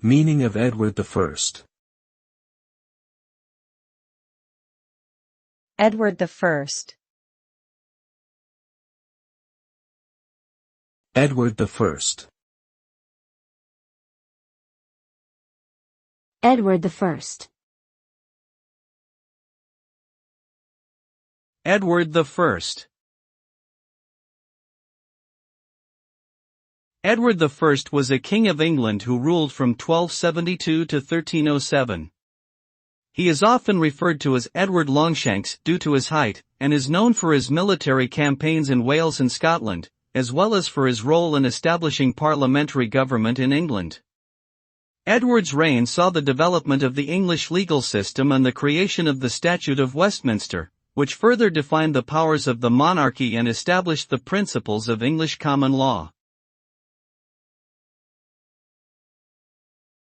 Meaning of Edward I. Edward I. Edward I. Edward I. Edward I. Edward I was a king of England who ruled from 1272 to 1307. He is often referred to as Edward Longshanks due to his height, and is known for his military campaigns in Wales and Scotland, as well as for his role in establishing parliamentary government in England. Edward's reign saw the development of the English legal system and the creation of the Statute of Westminster, which further defined the powers of the monarchy and established the principles of English common law.